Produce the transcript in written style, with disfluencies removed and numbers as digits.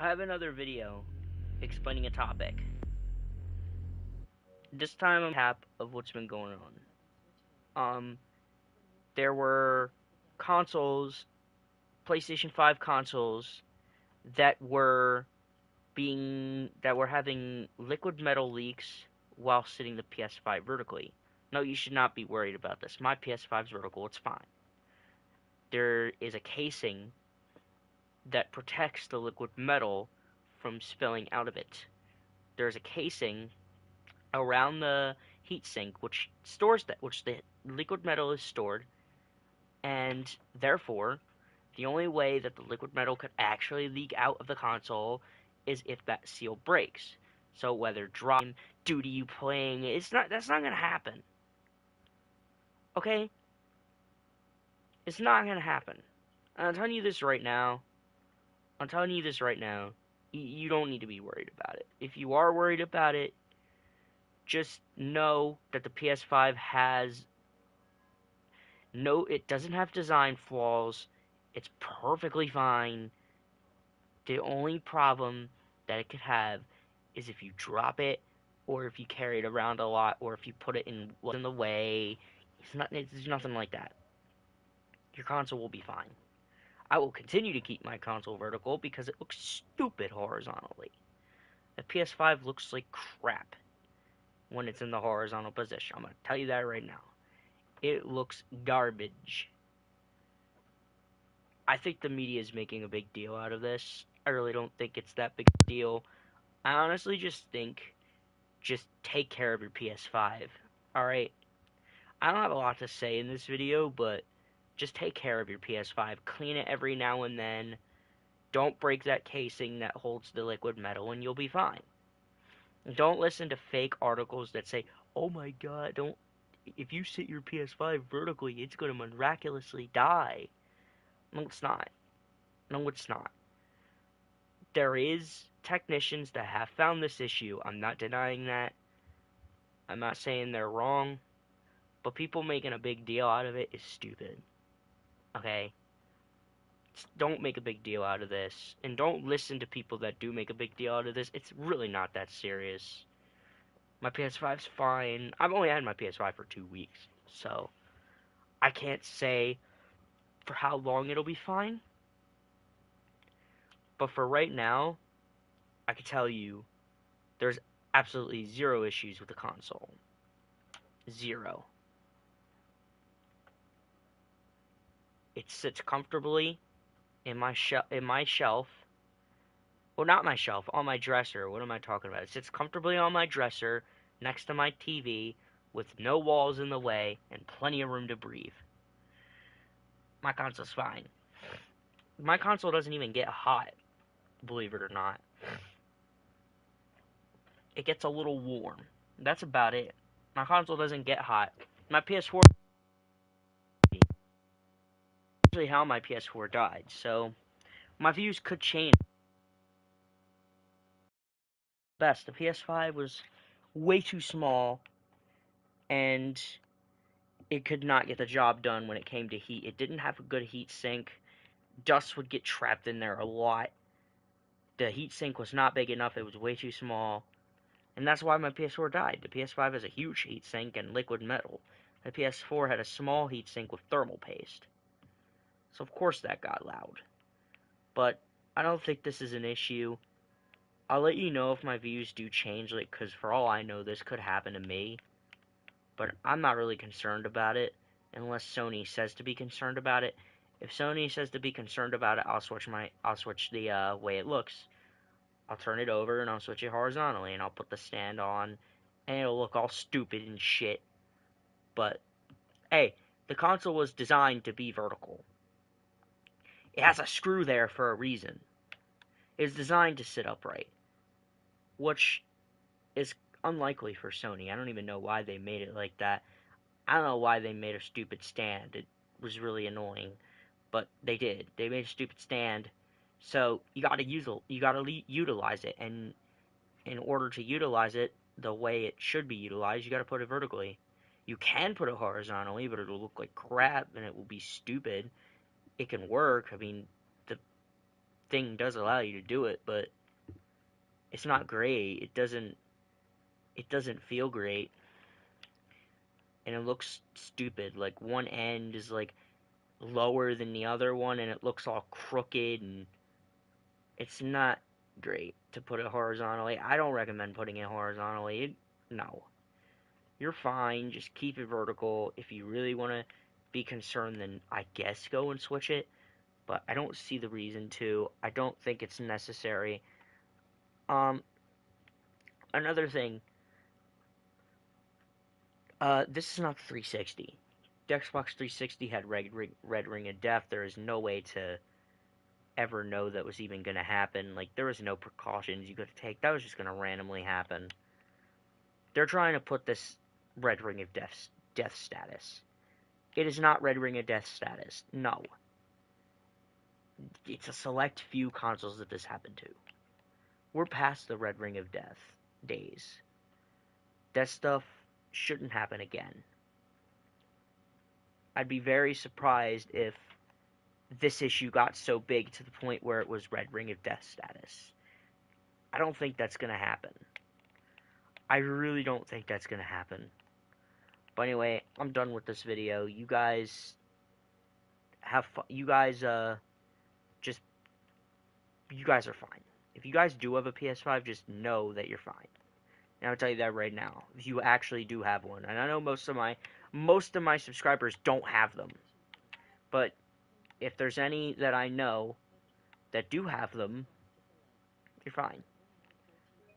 I have another video explaining a topic. This time I'm cap of what's been going on. There were consoles, PlayStation 5 consoles that were having liquid metal leaks while sitting the PS5 vertically. No, you should not be worried about this. My PS5's vertical, it's fine. There is a casing that protects the liquid metal from spilling out of it. There's a casing around the heatsink which stores which the liquid metal is stored, and therefore the only way that the liquid metal could actually leak out of the console is if that seal breaks. So whether dropping due to you playing, that's not gonna happen. Okay? It's not gonna happen. And I'm telling you this right now. I'm telling you this right now. You don't need to be worried about it. If you are worried about it, just know that the PS5 it doesn't have design flaws. It's perfectly fine. The only problem that it could have is if you drop it, or if you carry it around a lot, or if you put it in the way. There's nothing like that. Your console will be fine. I will continue to keep my console vertical because it looks stupid horizontally. The PS5 looks like crap when it's in the horizontal position. I'm going to tell you that right now. It looks garbage. I think the media is making a big deal out of this. I really don't think it's that big a deal. I honestly just take care of your PS5. Alright? I don't have a lot to say in this video, but just take care of your PS5. Clean it every now and then. Don't break that casing that holds the liquid metal and you'll be fine. Don't listen to fake articles that say, "Oh my god, if you sit your PS5 vertically, it's going to miraculously die." No, it's not. No, it's not. There is technicians that have found this issue. I'm not denying that. I'm not saying they're wrong. But people making a big deal out of it is stupid. Okay? Don't make a big deal out of this. And don't listen to people that do make a big deal out of this. It's really not that serious. My PS5's fine. I've only had my PS5 for 2 weeks. So, I can't say for how long it'll be fine. But for right now, I can tell you there's absolutely zero issues with the console. Zero. It sits comfortably in my shelf. Well, not my shelf, on my dresser. What am I talking about? It sits comfortably on my dresser next to my TV with no walls in the way and plenty of room to breathe. My console's fine. My console doesn't even get hot, believe it or not. It gets a little warm. That's about it. My console doesn't get hot. My PS4 is actually how my PS4 died, so my views could change. Best, the PS5 was way too small, and it could not get the job done when it came to heat. It didn't have a good heat sink. Dust would get trapped in there a lot. The heat sink was not big enough. It was way too small. And that's why my PS4 died. The PS5 has a huge heat sink and liquid metal. The PS4 had a small heat sink with thermal paste. So of course that got loud. But I don't think this is an issue. I'll let you know if my views do change, because for all I know, this could happen to me. But I'm not really concerned about it, unless Sony says to be concerned about it. If Sony says to be concerned about it, I'll switch the way it looks. I'll turn it over and I'll switch it horizontally, and I'll put the stand on, and it'll look all stupid and shit. But hey, the console was designed to be vertical. It has a screw there for a reason. It's designed to sit upright, which is unlikely for Sony. I don't even know why they made it like that. I don't know why they made a stupid stand. It was really annoying, but they did. They made a stupid stand, so you gotta utilize it, and in order to utilize it the way it should be utilized, you gotta put it vertically. You can put it horizontally, but it'll look like crap and it will be stupid. It can work. I mean, thing does allow you to do it, but it's not great. It doesn't feel great, and it looks stupid. Like one end is like lower than the other one, and it looks all crooked, and it's not great to put it horizontally. I don't recommend putting it horizontally. No. You're fine. Just keep it vertical. If you really want to be concerned, then I guess go and switch it. But I don't see the reason to. I don't think it's necessary. Um, Another thing. This is not the 360. The Xbox 360 had red ring of death. There is no way to ever know that was even going to happen. Like, there was no precautions you could take. That was just going to randomly happen. They're trying to put this red ring of death status. It is not red ring of death status. No. It's a select few consoles that this happened to. We're past the red ring of death days. That stuff shouldn't happen again. I'd be very surprised if this issue got so big to the point where it was red ring of death status. I don't think that's going to happen. I really don't think that's going to happen. But anyway, I'm done with this video. You guys have fun. You guys are fine. If you guys do have a PS5, just know that you're fine. And I'll tell you that right now. If you actually do have one, and I know most of my subscribers don't have them, but if there's any that I know that do have them, you're fine.